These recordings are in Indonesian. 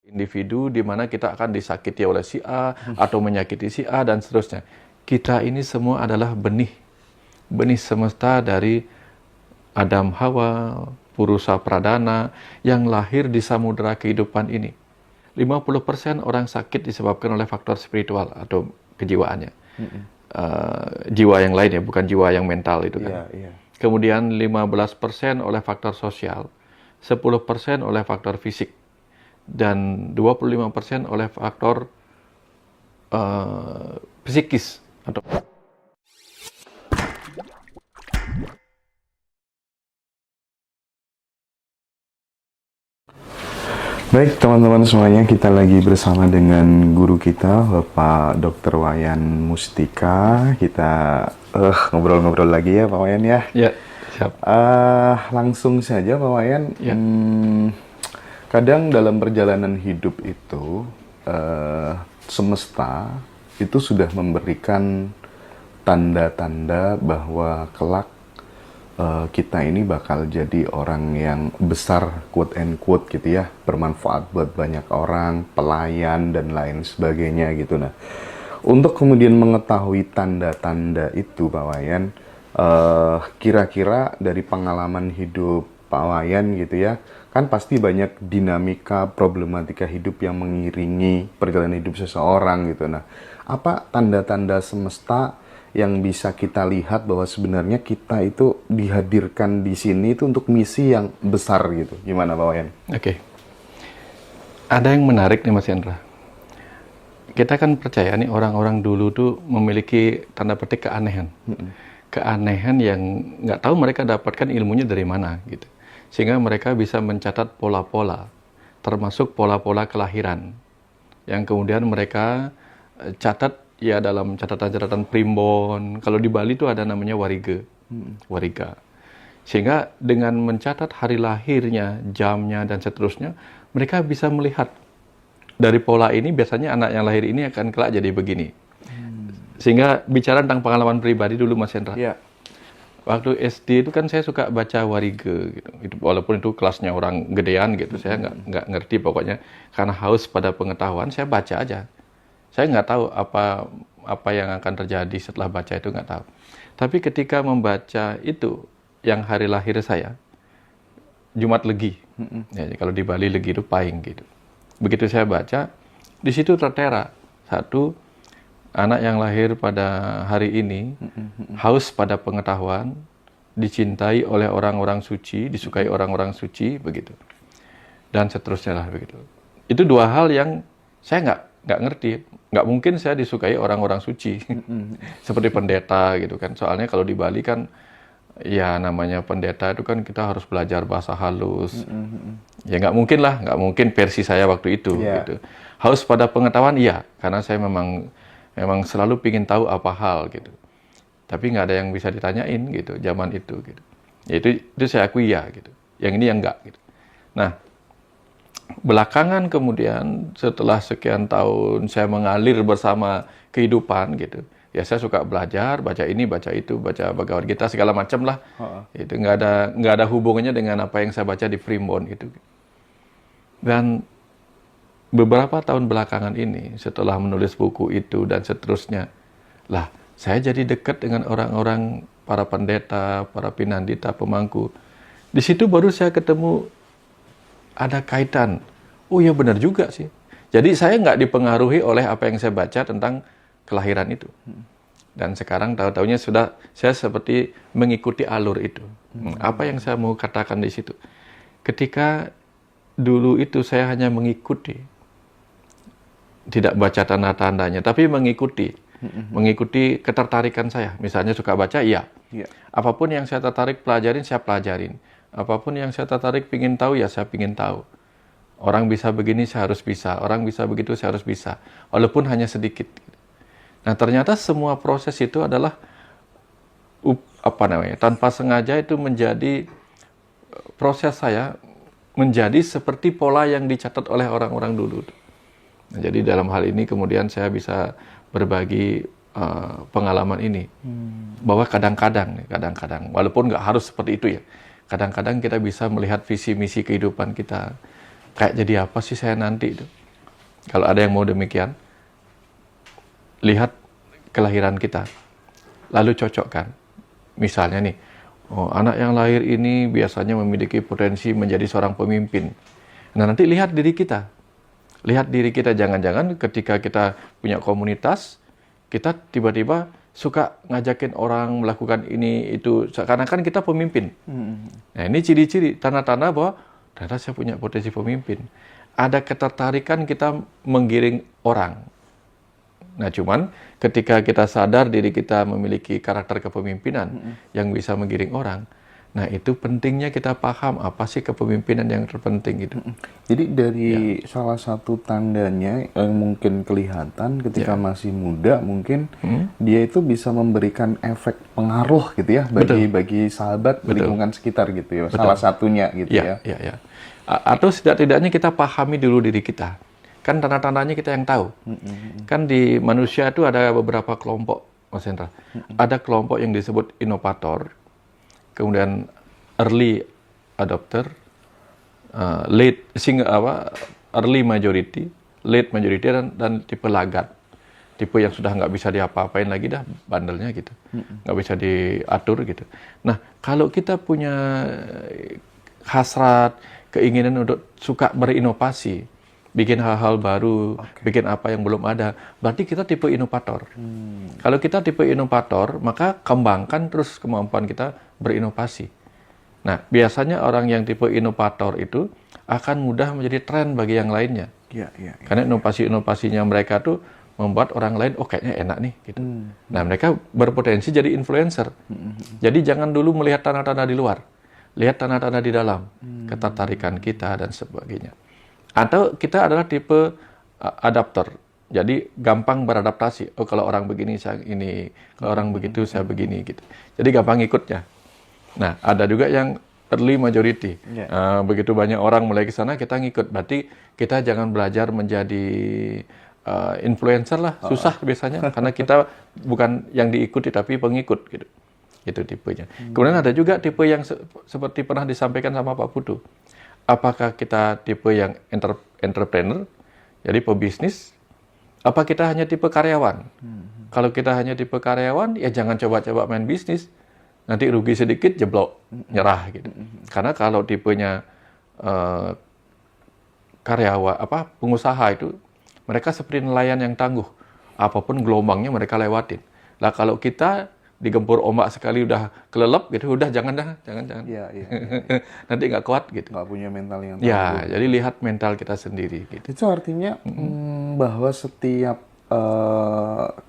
individu di mana kita akan disakiti oleh si A atau menyakiti si A dan seterusnya. Kita ini semua adalah benih semesta dari Adam Hawa, Purusa Pradana yang lahir di samudera kehidupan ini. 50% orang sakit disebabkan oleh faktor spiritual atau kejiwaannya. Jiwa yang lain ya, bukan jiwa yang mental itu kan. Kemudian 15% oleh faktor sosial, 10% oleh faktor fisik, dan 25% oleh faktor psikis. Baik teman-teman semuanya, kita lagi bersama dengan guru kita Bapak Dr. Wayan Mustika. Kita ngobrol-ngobrol lagi ya Pak Wayan ya. Ya, siap. Langsung saja Pak Wayan. Ya. Kadang dalam perjalanan hidup itu semesta itu sudah memberikan tanda-tanda bahwa kelak kita ini bakal jadi orang yang besar, quote and quote gitu ya, bermanfaat buat banyak orang, pelayan dan lain sebagainya gitu. Nah, untuk kemudian mengetahui tanda-tanda itu Pak Wayan, kira-kira dari pengalaman hidup Pak Wayan gitu ya, kan pasti banyak dinamika problematika hidup yang mengiringi perjalanan hidup seseorang gitu. Nah, apa tanda-tanda semesta yang bisa kita lihat bahwa sebenarnya kita itu dihadirkan di sini itu untuk misi yang besar gitu. Gimana Pak Wayan? Oke. Ada yang menarik nih Mas Hendra. Kita kan percaya nih orang-orang dulu tuh memiliki tanda petik keanehan. Keanehan yang nggak tahu mereka dapatkan ilmunya dari mana gitu. Sehingga mereka bisa mencatat pola-pola, termasuk pola-pola kelahiran. Yang kemudian mereka catat ya dalam catatan-catatan primbon. Kalau di Bali itu ada namanya wariga. Sehingga dengan mencatat hari lahirnya, jamnya, dan seterusnya, mereka bisa melihat dari pola ini biasanya anak yang lahir ini akan kelak jadi begini. Sehingga bicara tentang pengalaman pribadi dulu Mas Hendra. Ya. Waktu SD itu kan saya suka baca wariga gitu. Walaupun itu kelasnya orang gedean gitu, saya nggak ngerti pokoknya. Karena haus pada pengetahuan, saya baca aja. Saya nggak tahu apa yang akan terjadi setelah baca itu, nggak tahu. Tapi ketika membaca itu, yang hari lahir saya, Jumat Legi. Ya, kalau di Bali Legi itu Pahing gitu. Begitu saya baca, di situ tertera satu anak yang lahir pada hari ini, haus pada pengetahuan, dicintai oleh orang-orang suci, disukai orang-orang suci, begitu. Dan seterusnya lah begitu. Itu dua hal yang saya nggak ngerti. Nggak mungkin saya disukai orang-orang suci. Seperti pendeta gitu kan. Soalnya kalau di Bali kan, ya namanya pendeta itu kan kita harus belajar bahasa halus. Ya nggak mungkin versi saya waktu itu. Gitu. Haus pada pengetahuan, iya. Karena saya memang selalu pingin tahu apa hal gitu. Tapi nggak ada yang bisa ditanyain gitu, zaman itu gitu. Ya itu saya akui ya gitu. Yang ini yang nggak gitu. Nah, belakangan kemudian setelah sekian tahun saya mengalir bersama kehidupan gitu, ya saya suka belajar, baca ini, baca itu, baca Bhagavad Gita segala macam lah. Itu nggak ada hubungannya dengan apa yang saya baca di primbon gitu. Dan beberapa tahun belakangan ini setelah menulis buku itu dan seterusnya, lah saya jadi dekat dengan orang-orang, para pendeta, para pinandita, pemangku. Di situ baru saya ketemu ada kaitan. Oh ya benar juga sih. Jadi saya nggak dipengaruhi oleh apa yang saya baca tentang kelahiran itu. Dan sekarang tahu-tahunya sudah saya seperti mengikuti alur itu. Apa yang saya mau katakan di situ? Ketika dulu itu saya hanya mengikuti. Tidak baca tanda-tandanya, tapi mengikuti. Mengikuti ketertarikan saya. Misalnya suka baca, iya. Apapun yang saya tertarik pelajarin, saya pelajarin. Apapun yang saya tertarik pingin tahu, ya saya pingin tahu. Orang bisa begini, saya harus bisa. Orang bisa begitu, saya harus bisa. Walaupun hanya sedikit. Nah, ternyata semua proses itu adalah tanpa sengaja itu menjadi proses saya menjadi seperti pola yang dicatat oleh orang-orang dulu. Nah, jadi dalam hal ini kemudian saya bisa berbagi pengalaman ini. Bahwa kadang-kadang, walaupun nggak harus seperti itu ya. Kadang-kadang kita bisa melihat visi misi kehidupan kita. Kayak jadi apa sih saya nanti itu? Kalau ada yang mau demikian, lihat kelahiran kita, lalu cocokkan. Misalnya nih, anak yang lahir ini biasanya memiliki potensi menjadi seorang pemimpin. Nah, nanti lihat diri kita. Lihat diri kita, jangan-jangan ketika kita punya komunitas, kita tiba-tiba suka ngajakin orang melakukan ini, itu. Karena kan kita pemimpin. Nah, ini ciri-ciri, tanda-tanda bahwa ternyata saya punya potensi pemimpin. Ada ketertarikan kita menggiring orang. Nah, cuman ketika kita sadar diri kita memiliki karakter kepemimpinan yang bisa menggiring orang, nah itu pentingnya kita paham apa sih kepemimpinan yang terpenting itu. Jadi dari salah satu tandanya yang mungkin kelihatan ketika masih muda, mungkin dia itu bisa memberikan efek pengaruh gitu ya bagi sahabat lingkungan sekitar gitu ya. Salah satunya gitu ya. Atau setidak-tidaknya kita pahami dulu diri kita. Kan tanda-tandanya kita yang tahu. Kan di manusia itu ada beberapa kelompok, Mas Hendra. Ada kelompok yang disebut inovator, kemudian early adopter, early majority, late majority, dan tipe lagat. Tipe yang sudah nggak bisa diapa-apain lagi dah, bandelnya gitu. Nggak bisa diatur gitu. Nah, kalau kita punya hasrat, keinginan untuk suka berinovasi, bikin hal-hal baru, bikin apa yang belum ada, berarti kita tipe inovator. Kalau kita tipe inovator, maka kembangkan terus kemampuan kita berinovasi. Nah, biasanya orang yang tipe inovator itu akan mudah menjadi tren bagi yang lainnya. Karena inovasi-inovasinya mereka tuh membuat orang lain, oh kayaknya enak nih, gitu. Nah, mereka berpotensi jadi influencer. Jadi jangan dulu melihat tanda-tanda di luar, lihat tanda-tanda di dalam, ketertarikan kita dan sebagainya. Atau kita adalah tipe adapter. Jadi gampang beradaptasi. Oh, kalau orang begini saya ini, kalau orang begitu saya begini gitu. Jadi gampang ikutnya. Nah, ada juga yang early majority. Begitu banyak orang mulai ke sana kita ngikut. Berarti kita jangan belajar menjadi influencer lah. Susah biasanya karena kita bukan yang diikuti tapi pengikut gitu. Itu tipenya. Kemudian ada juga tipe yang seperti pernah disampaikan sama Pak Putu. Apakah kita tipe yang entrepreneur, jadi pebisnis, apa kita hanya tipe karyawan? Kalau kita hanya tipe karyawan, ya jangan coba-coba main bisnis. Nanti rugi sedikit, jeblok, nyerah gitu. Karena kalau tipenya pengusaha itu, mereka seperti nelayan yang tangguh. Apapun gelombangnya mereka lewatin. Lah kalau kita digempur ombak sekali udah kelelep gitu, udah jangan. Nanti nggak kuat gitu. Nggak punya mental yang tangguh. Jadi lihat mental kita sendiri gitu. Itu artinya bahwa setiap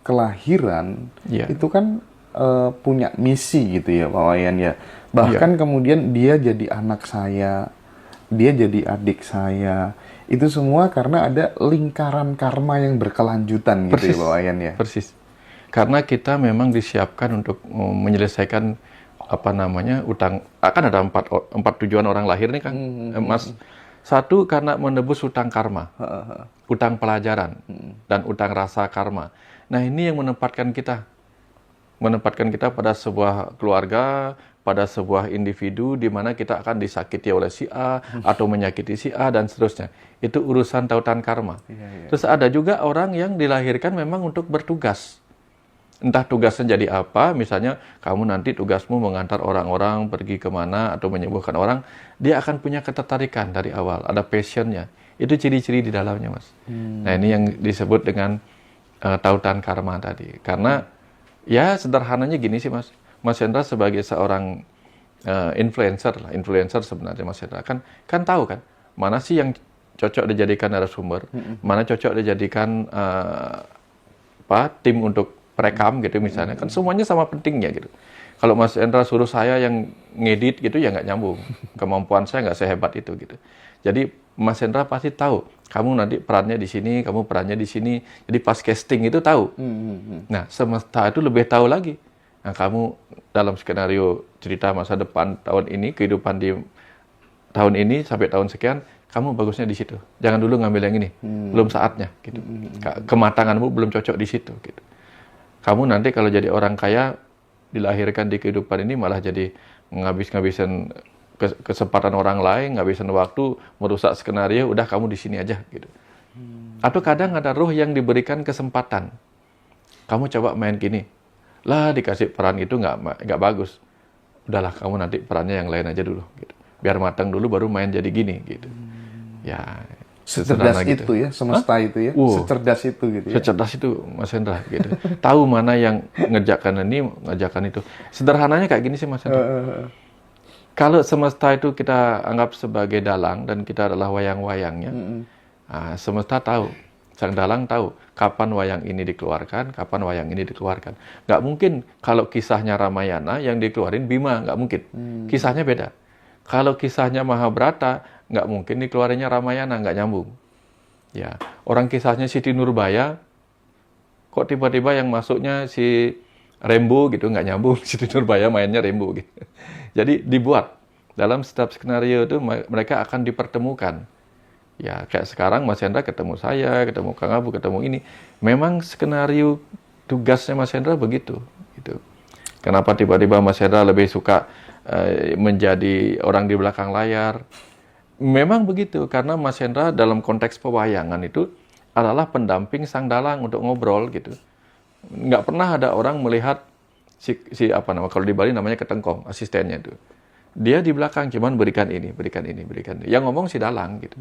kelahiran itu kan punya misi gitu ya Pak Wayan ya. Bahkan kemudian dia jadi anak saya, dia jadi adik saya. Itu semua karena ada lingkaran karma yang berkelanjutan gitu ya Pak Wayan ya. Persis. Karena kita memang disiapkan untuk menyelesaikan utang. Akan ada empat tujuan orang lahir nih Kang, Mas. Satu, karena menebus utang karma, utang pelajaran, dan utang rasa karma. Nah, ini yang menempatkan kita pada sebuah keluarga, pada sebuah individu di mana kita akan disakiti oleh si A atau menyakiti si A dan seterusnya. Itu urusan tautan karma. Terus ada juga orang yang dilahirkan memang untuk bertugas. Entah tugasnya jadi apa, misalnya kamu nanti tugasmu mengantar orang-orang pergi kemana atau menyembuhkan orang, dia akan punya ketertarikan dari awal, ada passionnya. Itu ciri-ciri di dalamnya, Mas. Nah, ini yang disebut dengan tautan karma tadi. Karena ya sederhananya gini sih, Mas. Mas Hendra sebagai seorang influencer sebenarnya Mas Hendra kan tahu kan mana sih yang cocok dijadikan narasumber, mana cocok dijadikan tim untuk perekam gitu misalnya, kan semuanya sama pentingnya gitu. Kalau Mas Hendra suruh saya yang ngedit gitu ya nggak nyambung, kemampuan saya nggak sehebat itu gitu. Jadi Mas Hendra pasti tahu, kamu nanti perannya di sini, kamu perannya di sini. Jadi pas casting itu tahu. Nah, semesta itu lebih tahu lagi. Nah, kamu dalam skenario cerita masa depan tahun ini, kehidupan di tahun ini sampai tahun sekian, kamu bagusnya di situ. Jangan dulu ngambil yang ini, belum saatnya gitu. Kematanganmu belum cocok di situ gitu. Kamu nanti kalau jadi orang kaya, dilahirkan di kehidupan ini malah jadi ngabisin kesempatan orang lain, ngabisin waktu, merusak skenario, udah kamu di sini aja gitu. Atau kadang ada roh yang diberikan kesempatan. Kamu coba main gini. Lah dikasih peran itu nggak bagus. Udahlah kamu nanti perannya yang lain aja dulu. Gitu. Biar matang dulu baru main jadi gini. Gitu. Ya, Secerdas gitu. itu ya, semesta itu ya. Secerdas itu gitu ya. Secerdas itu Mas Hendra. Gitu. Tahu mana yang ngerjakan ini, ngerjakan itu. Sederhananya kayak gini sih Mas Hendra. Kalau semesta itu kita anggap sebagai dalang dan kita adalah wayang-wayangnya, semesta tahu, sang dalang tahu kapan wayang ini dikeluarkan, kapan wayang ini dikeluarkan. Nggak mungkin kalau kisahnya Ramayana yang dikeluarin Bima, nggak mungkin. Kisahnya beda. Kalau kisahnya Mahabharata, nggak mungkin dikeluarinnya Ramayana, nggak nyambung. Ya, orang kisahnya Siti Nurbaya, kok tiba-tiba yang masuknya si Rembo gitu, nggak nyambung. Siti Nurbaya mainnya Rembo gitu. Jadi dibuat. Dalam setiap skenario itu mereka akan dipertemukan. Ya, kayak sekarang Mas Hendra ketemu saya, ketemu Kang Abu, ketemu ini. Memang skenario tugasnya Mas Hendra begitu. Gitu. Kenapa tiba-tiba Mas Hendra lebih suka menjadi orang di belakang layar? Memang begitu, karena Mas Hendra dalam konteks pewayangan itu adalah pendamping sang dalang untuk ngobrol gitu. Nggak pernah ada orang melihat apa nama, kalau di Bali namanya ketengkong, asistennya itu. Dia di belakang cuman berikan ini. Yang ngomong si dalang gitu.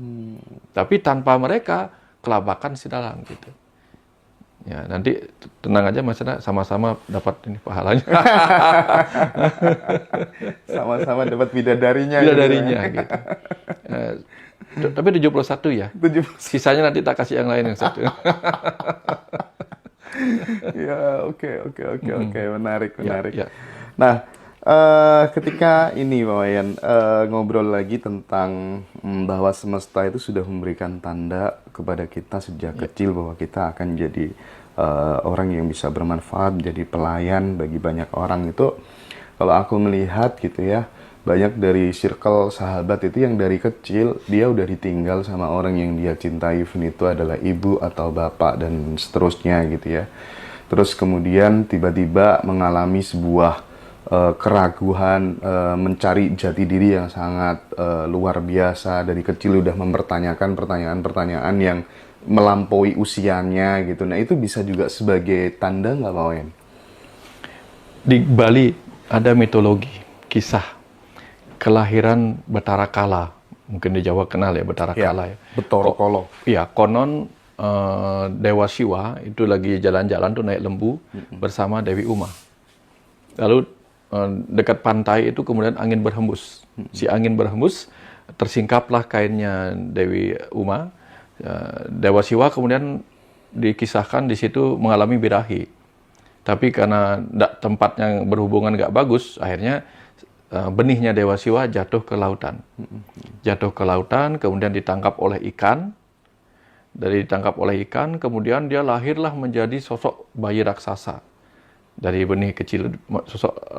Tapi tanpa mereka kelabakan si dalang gitu. Ya, nanti tenang aja Mas Hendra, sama-sama dapat ini pahalanya. Sama-sama dapat bidadarinya. Bidadarinya gitu. Tapi 71 ya. 71. Sisanya nanti tak kasih yang lain yang satu. Ya, oke. Menarik. Ya. Nah, ketika ini Pak Wayan ngobrol lagi tentang bahwa semesta itu sudah memberikan tanda kepada kita sejak kecil bahwa kita akan jadi orang yang bisa bermanfaat, jadi pelayan bagi banyak orang itu. Kalau aku melihat gitu ya, banyak dari circle sahabat itu yang dari kecil dia udah ditinggal sama orang yang dia cintai, even itu adalah ibu atau bapak dan seterusnya gitu ya. Terus kemudian tiba-tiba mengalami sebuah keraguan, mencari jati diri yang sangat luar biasa. Dari kecil udah mempertanyakan pertanyaan-pertanyaan yang melampaui usianya gitu. Nah itu bisa juga sebagai tanda nggak Pak Wayan? Di Bali ada mitologi, kisah kelahiran Betara Kala. Mungkin di Jawa kenal ya Betara Kala ya. Betara Kala. Iya, konon Dewa Siwa itu lagi jalan-jalan tuh naik lembu bersama Dewi Uma. Lalu dekat pantai itu kemudian angin berhembus. Si angin berhembus, tersingkaplah kainnya Dewi Uma. Dewa Siwa kemudian dikisahkan di situ mengalami birahi. Tapi karena tempatnya berhubungan nggak bagus, akhirnya benihnya Dewa Siwa jatuh ke lautan. Jatuh ke lautan, kemudian ditangkap oleh ikan. Dari ditangkap oleh ikan, kemudian dia lahirlah menjadi sosok bayi raksasa. Dari benih kecil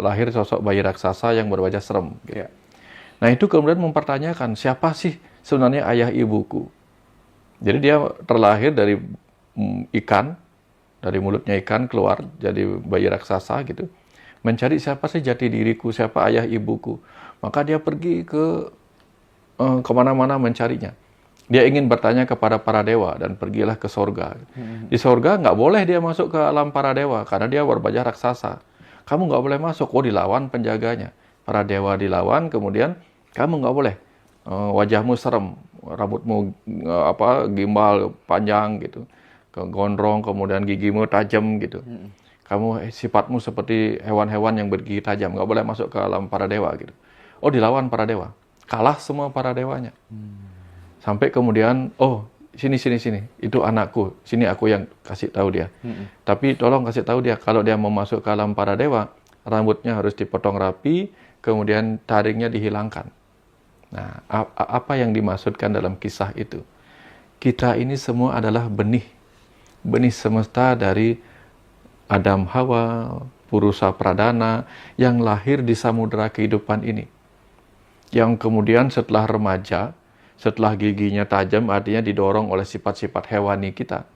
lahir sosok bayi raksasa yang berwajah serem. Gitu. Nah itu kemudian mempertanyakan siapa sih sebenarnya ayah ibuku. Jadi dia terlahir dari ikan, dari mulutnya ikan keluar jadi bayi raksasa gitu. Mencari siapa sih jati diriku, siapa ayah ibuku. Maka dia pergi ke kemana-mana mencarinya. Dia ingin bertanya kepada para dewa dan pergilah ke sorga. Di sorga nggak boleh dia masuk ke alam para dewa karena dia berwajah raksasa. Kamu nggak boleh masuk. Oh, dilawan penjaganya. Para dewa dilawan, kemudian kamu nggak boleh. Wajahmu serem, rambutmu gimbal panjang gitu, gondrong, kemudian gigimu tajam gitu. Kamu sifatmu seperti hewan-hewan yang bergigi tajam, nggak boleh masuk ke alam para dewa gitu. Oh, dilawan para dewa, kalah semua para dewanya. Sampai kemudian, oh sini, itu anakku, sini aku yang kasih tahu dia. Tapi tolong kasih tahu dia, kalau dia mau masuk ke alam para dewa, rambutnya harus dipotong rapi, kemudian taringnya dihilangkan. Nah, apa yang dimaksudkan dalam kisah itu? Kita ini semua adalah benih semesta dari Adam Hawa, Purusa Pradana, yang lahir di samudera kehidupan ini. Yang kemudian setelah remaja, setelah giginya tajam, artinya didorong oleh sifat-sifat hewani kita.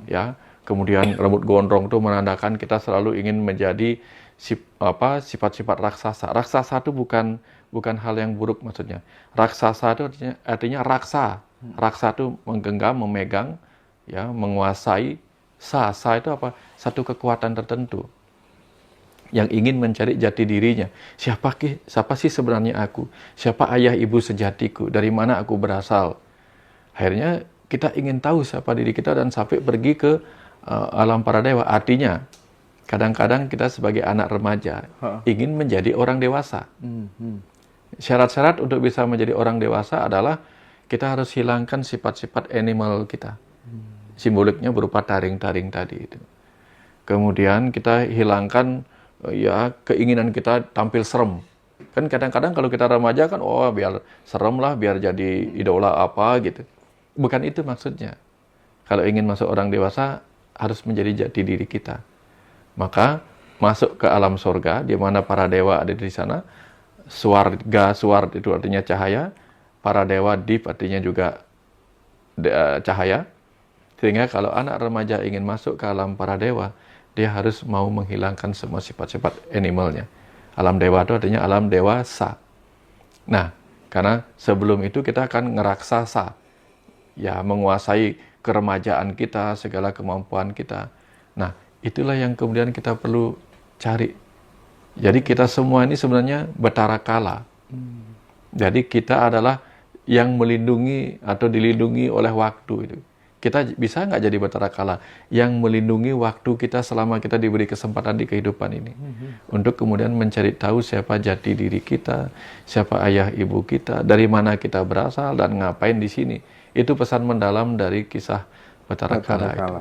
Ya, kemudian rambut gondrong itu menandakan kita selalu ingin menjadi sifat-sifat raksasa. Raksasa itu bukan hal yang buruk maksudnya. Raksasa itu artinya raksa. Raksa itu menggenggam, memegang, ya, menguasai sa. Sa itu apa? Satu kekuatan tertentu yang ingin mencari jati dirinya. Siapa sih sebenarnya aku? Siapa ayah ibu sejatiku? Dari mana aku berasal? Akhirnya kita ingin tahu siapa diri kita dan sampai pergi ke alam para dewa. Artinya, kadang-kadang kita sebagai anak remaja ingin menjadi orang dewasa. Syarat-syarat untuk bisa menjadi orang dewasa adalah kita harus hilangkan sifat-sifat animal kita. Simboliknya berupa taring-taring tadi itu. Kemudian kita hilangkan ya keinginan kita tampil serem. Kan kadang-kadang kalau kita remaja kan, oh biar serem lah, biar jadi idola apa gitu. Bukan itu maksudnya. Kalau ingin masuk orang dewasa, harus menjadi jati diri kita. Maka masuk ke alam surga, di mana para dewa ada di sana. Swarga, sward itu artinya cahaya. Para dewa, dip artinya juga cahaya. Sehingga kalau anak remaja ingin masuk ke alam para dewa, dia harus mau menghilangkan semua sifat-sifat animalnya. Alam dewa itu artinya alam dewasa. Nah, karena sebelum itu kita akan ngeraksasa. Ya, menguasai keremajaan kita, segala kemampuan kita. Nah, itulah yang kemudian kita perlu cari. Jadi kita semua ini sebenarnya Batara Kala. Jadi kita adalah yang melindungi atau dilindungi oleh waktu itu. Kita bisa nggak jadi Batara Kala yang melindungi waktu kita selama kita diberi kesempatan di kehidupan ini. Untuk kemudian mencari tahu siapa jati diri kita, siapa ayah ibu kita, dari mana kita berasal dan ngapain di sini. Itu pesan mendalam dari kisah Batara Kala itu.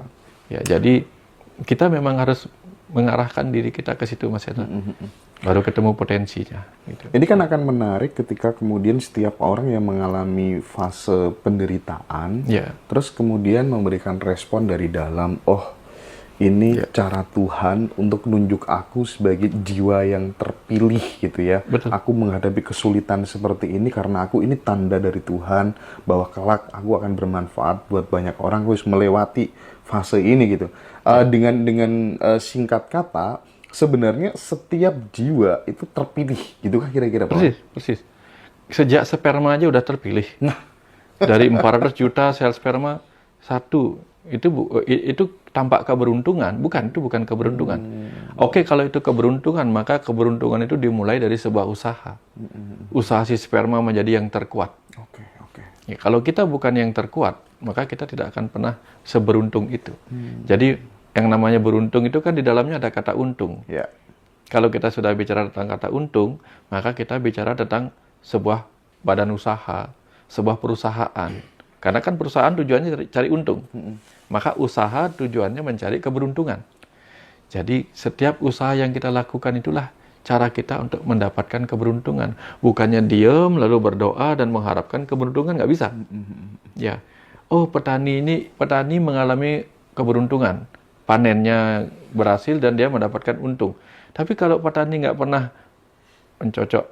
Ya, jadi kita memang harus mengarahkan diri kita ke situ, Mas Hendra. Baru ketemu potensinya. Gitu. Ini kan akan menarik ketika kemudian setiap orang yang mengalami fase penderitaan, terus kemudian memberikan respon dari dalam, oh ini cara Tuhan untuk nunjuk aku sebagai jiwa yang terpilih gitu ya. Betul. Aku menghadapi kesulitan seperti ini karena aku ini tanda dari Tuhan bahwa kelak aku akan bermanfaat buat banyak orang, aku harus melewati fase ini gitu. Dengan singkat kata, sebenarnya setiap jiwa itu terpilih, gitu kan kira-kira Pak? Persis. Sejak sperma aja udah terpilih. Nah, dari 400 juta sel sperma, satu itu tampak keberuntungan, itu bukan keberuntungan. Oke, kalau itu keberuntungan, maka keberuntungan itu dimulai dari sebuah usaha. Usaha si sperma menjadi yang terkuat. Oke. Ya, kalau kita bukan yang terkuat, maka kita tidak akan pernah seberuntung itu. Jadi yang namanya beruntung itu kan di dalamnya ada kata untung. Ya. Kalau kita sudah bicara tentang kata untung, maka kita bicara tentang sebuah badan usaha, sebuah perusahaan. Karena kan perusahaan tujuannya cari untung. Maka usaha tujuannya mencari keberuntungan. Jadi setiap usaha yang kita lakukan itulah cara kita untuk mendapatkan keberuntungan. Bukannya diam lalu berdoa dan mengharapkan keberuntungan, nggak bisa. Ya, oh petani mengalami keberuntungan. Panennya berhasil dan dia mendapatkan untung. Tapi kalau petani nggak pernah mencocok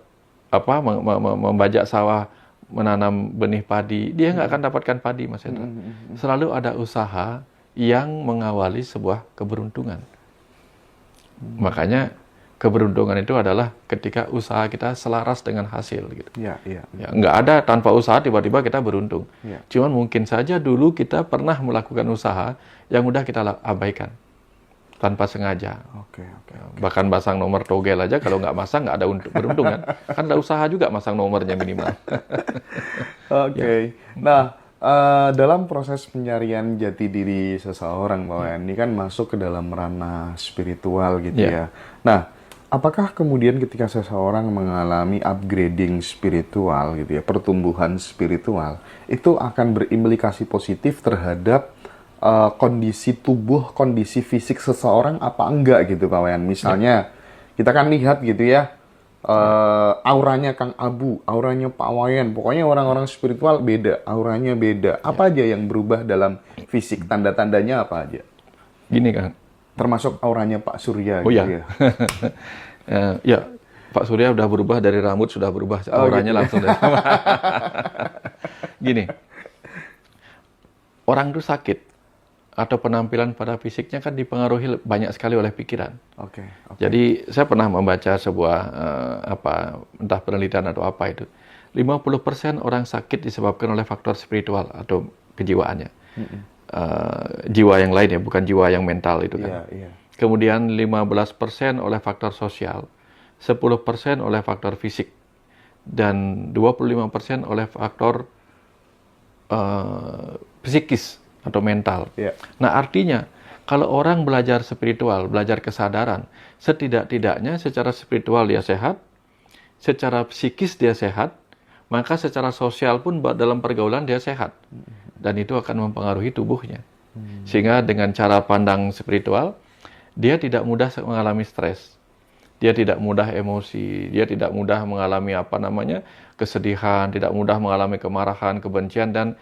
membajak sawah, menanam benih padi, dia nggak akan dapatkan padi, Mas Hendra. Selalu ada usaha yang mengawali sebuah keberuntungan. Makanya keberuntungan itu adalah ketika usaha kita selaras dengan hasil gitu. Ya, nggak ada tanpa usaha tiba-tiba kita beruntung. Cuman mungkin saja dulu kita pernah melakukan usaha yang udah kita abaikan tanpa sengaja. Bahkan pasang nomor togel aja kalau nggak masang nggak ada beruntung kan. Kan ada usaha juga masang nomornya minimal. Nah, dalam proses pencarian jati diri seseorang, Pak Wayan, ini kan masuk ke dalam ranah spiritual gitu ya. Nah, apakah kemudian ketika seseorang mengalami upgrading spiritual gitu ya, pertumbuhan spiritual, itu akan berimplikasi positif terhadap kondisi tubuh, kondisi fisik seseorang apa enggak gitu Pak Wayan? Misalnya, kita kan lihat gitu ya, auranya Kang Abu, auranya Pak Wayan, pokoknya orang-orang spiritual beda, auranya beda. Apa aja yang berubah dalam fisik, tanda-tandanya apa aja? Gini Kang. Termasuk auranya Pak Surya. Oh gitu ya. Ya, Pak Surya udah berubah dari rambut, sudah berubah auranya gitu. Langsung dari Gini, orang itu sakit atau penampilan pada fisiknya kan dipengaruhi banyak sekali oleh pikiran. Jadi saya pernah membaca sebuah entah penelitian atau apa itu. 50% orang sakit disebabkan oleh faktor spiritual atau kejiwaannya. jiwa yang lain ya, bukan jiwa yang mental itu Iya, kan. iya. Kemudian 15% oleh faktor sosial, 10% oleh faktor fisik, dan 25% oleh faktor psikis atau mental. Iya. Nah, artinya kalau orang belajar spiritual, belajar kesadaran, setidak-tidaknya secara spiritual dia sehat, secara psikis dia sehat, maka secara sosial pun dalam pergaulan dia sehat. Dan itu akan mempengaruhi tubuhnya. Sehingga dengan cara pandang spiritual, dia tidak mudah mengalami stres. Dia tidak mudah emosi, dia tidak mudah mengalami kesedihan, tidak mudah mengalami kemarahan, kebencian, dan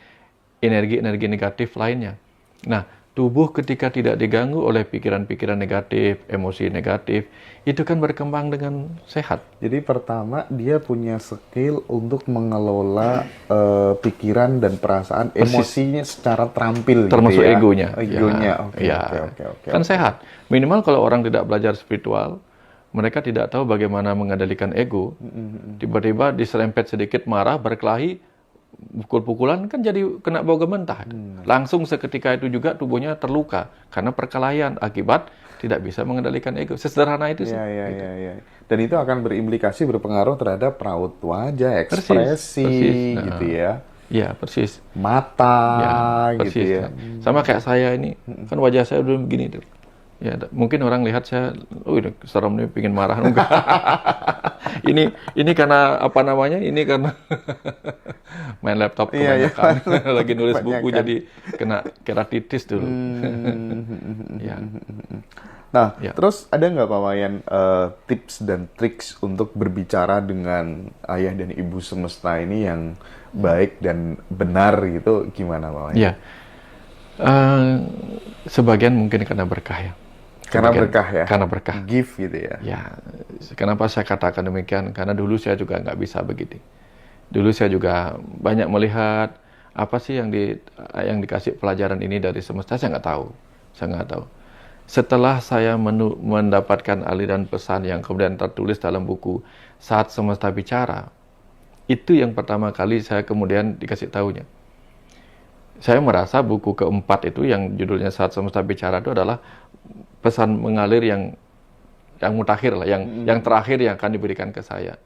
energi-energi negatif lainnya. Nah, tubuh ketika tidak diganggu oleh pikiran-pikiran negatif, emosi negatif, itu kan berkembang dengan sehat. Jadi pertama dia punya skill untuk mengelola pikiran dan perasaan emosinya secara terampil Termasuk gitu ya. egonya. Egonya. Ya, Oke. kan sehat. Minimal kalau orang tidak belajar spiritual, mereka tidak tahu bagaimana mengendalikan ego. Tiba-tiba diserempet sedikit marah, berkelahi, pukul-pukulan kan jadi kena bau gementah. Langsung seketika itu juga tubuhnya terluka karena perkelahian akibat tidak bisa mengendalikan ego. Sesederhana itu sih. Iya. Dan itu akan berimplikasi berpengaruh terhadap raut wajah, ekspresi persis. gitu ya. Iya, persis. Mata Ya, gitu persis. ya. Sama kayak saya ini, kan wajah saya udah begini tuh. Ya, mungkin orang lihat saya, ini serem nih, pingin marah. Enggak. ini karena Ini karena main laptop kebanyakan. Lagi nulis buku jadi kena keratitis dulu. Ya. Nah, terus ada nggak Pak Wayan tips dan triks untuk berbicara dengan ayah dan ibu semesta ini yang baik dan benar gitu, gimana Pak Wayan? Ya, sebagian mungkin karena berkah ya. Karena berkah ya? Karena berkah. Gift gitu ya? Ya, kenapa saya katakan demikian? Karena dulu saya juga nggak bisa begini. Dulu saya juga banyak melihat apa sih yang dikasih pelajaran ini dari semesta, saya nggak tahu. Setelah saya mendapatkan aliran pesan yang kemudian tertulis dalam buku Saat Semesta Bicara, itu yang pertama kali saya kemudian dikasih tahunya. Saya merasa buku keempat itu yang judulnya Saat Semesta Bicara itu adalah pesan mengalir yang mutakhir lah, yang terakhir yang akan diberikan ke saya.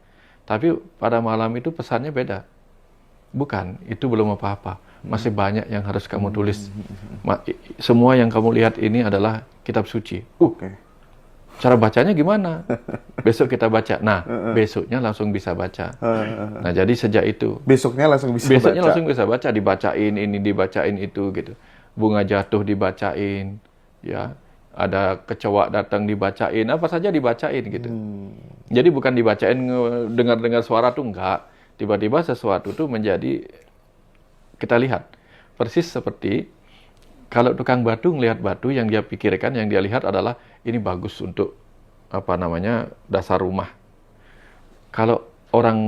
Tapi pada malam itu pesannya beda. Bukan, itu belum apa-apa. Masih banyak yang harus kamu tulis. Semua yang kamu lihat ini adalah kitab suci. Cara bacanya gimana? Besok kita baca. Nah, besoknya langsung bisa baca. Nah, jadi sejak itu. Besoknya langsung bisa baca. Dibacain ini, dibacain itu gitu. Bunga jatuh dibacain, ya. Ada kecoa datang dibacain, apa saja dibacain gitu. Jadi bukan dibacain dengar-dengar suara tuh enggak. Tiba-tiba sesuatu tuh menjadi, kita lihat. Persis seperti kalau tukang batu ngelihat batu, yang dia pikirkan, yang dia lihat adalah ini bagus untuk dasar rumah. Kalau orang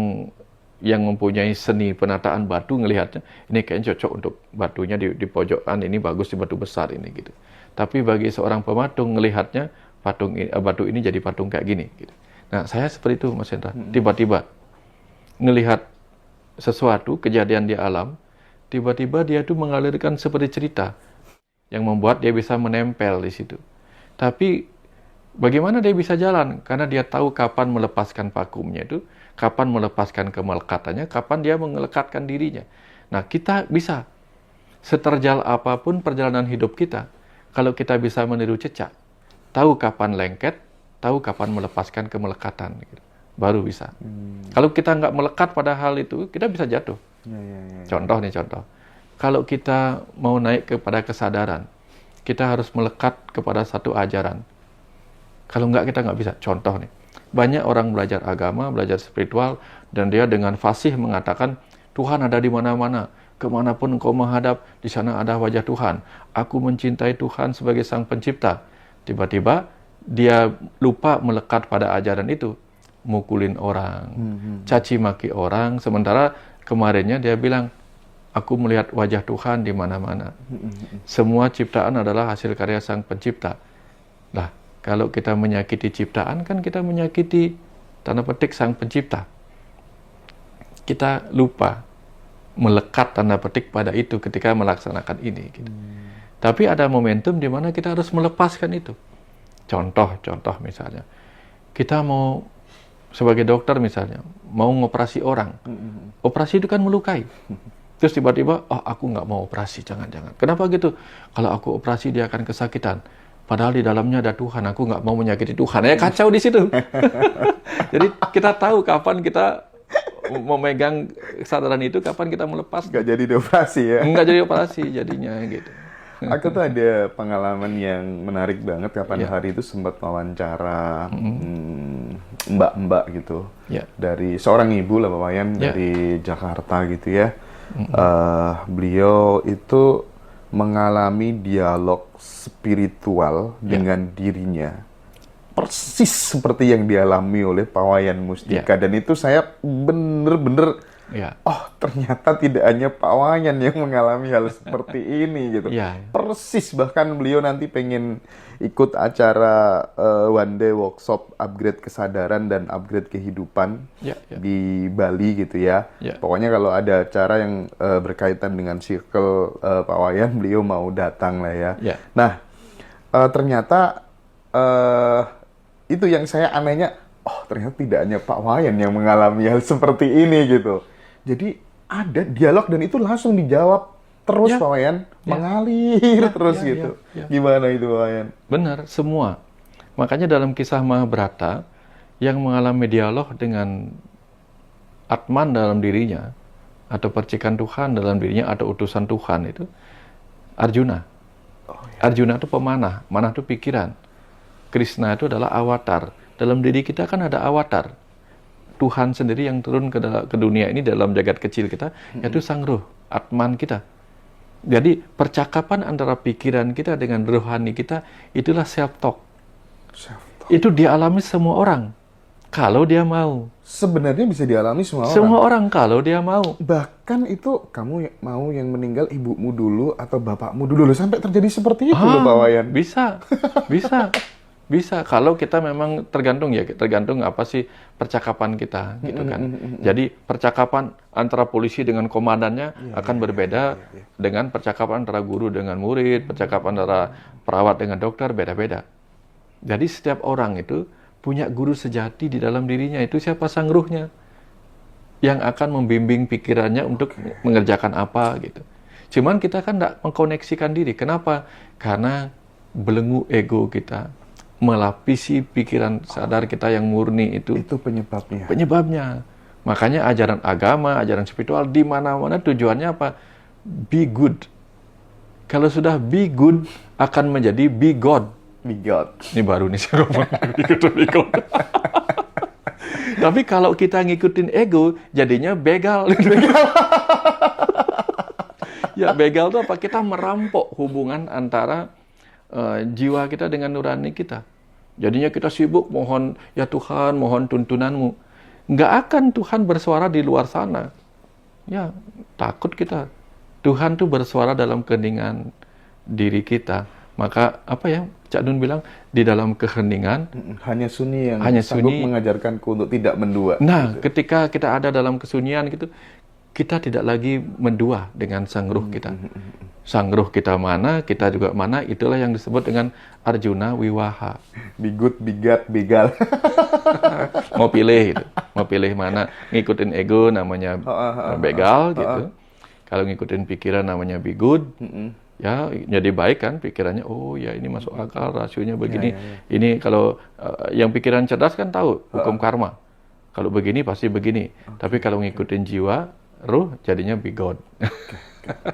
yang mempunyai seni penataan batu ngelihatnya, ini kayaknya cocok untuk batunya di pojokan, ini bagus di batu besar ini gitu. Tapi bagi seorang pematung ngelihatnya batu ini jadi patung kayak gini gitu. Nah, saya seperti itu Mas Hendra. Tiba-tiba ngelihat sesuatu kejadian di alam, tiba-tiba dia tuh mengalirkan seperti cerita yang membuat dia bisa menempel di situ. Tapi bagaimana dia bisa jalan? Karena dia tahu kapan melepaskan vakumnya itu, kapan melepaskan kemelekatannya, kapan dia mengelekatkan dirinya. Nah, kita bisa seterjal apapun perjalanan hidup kita, kalau kita bisa meniru cecak, tahu kapan lengket, tahu kapan melepaskan kemelekatan, gitu, baru bisa. Kalau kita nggak melekat pada hal itu, kita bisa jatuh. Contoh. Kalau kita mau naik kepada kesadaran, kita harus melekat kepada satu ajaran. Kalau nggak, kita nggak bisa. Contoh nih, banyak orang belajar agama, belajar spiritual, dan dia dengan fasih mengatakan, Tuhan ada di mana-mana. Kemanapun engkau menghadap, di sana ada wajah Tuhan. Aku mencintai Tuhan sebagai Sang Pencipta. Tiba-tiba dia lupa melekat pada ajaran itu, mukulin orang, caci maki orang. Sementara kemarinnya dia bilang, aku melihat wajah Tuhan di mana-mana. Semua ciptaan adalah hasil karya Sang Pencipta. Lah, kalau kita menyakiti ciptaan, kan kita menyakiti tanda petik Sang Pencipta. Kita lupa melekat tanda petik pada itu ketika melaksanakan ini gitu. Tapi ada momentum di mana kita harus melepaskan itu. Contoh misalnya, kita mau sebagai dokter misalnya, mau ngoperasi orang. Operasi itu kan melukai. Terus tiba-tiba, aku nggak mau operasi, jangan-jangan. Kenapa gitu? Kalau aku operasi dia akan kesakitan. Padahal di dalamnya ada Tuhan, aku nggak mau menyakiti Tuhan. Ya kacau di situ. Jadi kita tahu kapan kita memegang kesadaran itu, kapan kita melepas. Nggak jadi dioperasi ya? Nggak jadi operasi jadinya gitu. Aku tuh ada pengalaman yang menarik banget. Kapan hari itu sempat wawancara mbak-mbak gitu. Dari seorang ibu lah Pak Wayan, dari Jakarta gitu ya. Beliau itu mengalami dialog spiritual dengan dirinya. Persis seperti yang dialami oleh Pak Wayan Mustika. Dan itu saya bener-bener ternyata tidak hanya Pak Wayan yang mengalami hal seperti ini gitu. Persis, bahkan beliau nanti pengen ikut acara one day workshop upgrade kesadaran dan upgrade kehidupan di Bali gitu ya. Pokoknya kalau ada acara yang berkaitan dengan circle Pak Wayan, beliau mau datang lah ya. Nah, ternyata itu yang saya anehnya, ternyata tidak hanya Pak Wayan yang mengalami hal seperti ini gitu. Jadi ada dialog dan itu langsung dijawab terus Pak Wayan, mengalir terus gitu. Gimana itu Pak Wayan? Benar, semua. Makanya dalam kisah Mahabharata yang mengalami dialog dengan Atman dalam dirinya, atau percikan Tuhan dalam dirinya, atau utusan Tuhan itu Arjuna. Arjuna itu pemanah, manah itu pikiran. Krishna itu adalah avatar. Dalam diri kita kan ada avatar. Tuhan sendiri yang turun ke dunia ini dalam jagat kecil kita, yaitu Sang Ruh, Atman kita. Jadi percakapan antara pikiran kita dengan rohani kita, itulah self-talk. Itu dialami semua orang, kalau dia mau. Sebenarnya bisa dialami semua orang? Semua orang, kalau dia mau. Bahkan itu, kamu mau yang meninggal ibumu dulu atau bapakmu dulu, sampai terjadi seperti itu loh Pak Wayan? Bisa. Bisa, kalau kita memang tergantung apa sih percakapan kita, gitu kan. Jadi percakapan antara polisi dengan komandannya akan berbeda dengan percakapan antara guru dengan murid, percakapan antara perawat dengan dokter, beda-beda. Jadi setiap orang itu punya guru sejati di dalam dirinya, itu siapa? Sang Ruhnya. Yang akan membimbing pikirannya untuk mengerjakan apa, gitu. Cuman kita kan tidak mengkoneksikan diri. Kenapa? Karena belenggu ego kita melapisi pikiran sadar kita yang murni itu. Itu penyebabnya. Makanya ajaran agama, ajaran spiritual di mana-mana tujuannya apa? Be good. Kalau sudah be good, akan menjadi be God. Be God. Ini baru nih saya ngomong be God. Tapi kalau kita ngikutin ego, jadinya begal. Ya, begal itu apa? Kita merampok hubungan antara jiwa kita dengan nurani kita. Jadinya kita sibuk mohon, ya Tuhan, mohon tuntunanmu. Nggak akan Tuhan bersuara di luar sana. Ya, takut kita. Tuhan tuh bersuara dalam keheningan diri kita. Maka apa ya Cak Nun bilang, di dalam keheningan hanya sunyi yang sanggup mengajarkanku untuk tidak mendua. Nah, ketika kita ada dalam kesunyian gitu, kita tidak lagi mendua dengan Sang Ruh kita. Sang Ruh kita mana, kita juga mana, itulah yang disebut dengan Arjuna Wiwaha. Be good, be God, begal. Mau pilih gitu. Mau pilih mana. Ngikutin ego namanya begal gitu. Kalau ngikutin pikiran namanya be good. Ya, jadi baik kan pikirannya. Oh ya, ini masuk akal, rasionya begini. Ini kalau yang pikiran cerdas kan tahu hukum karma. Kalau begini pasti begini. Tapi kalau ngikutin jiwa, ruh, jadinya be God.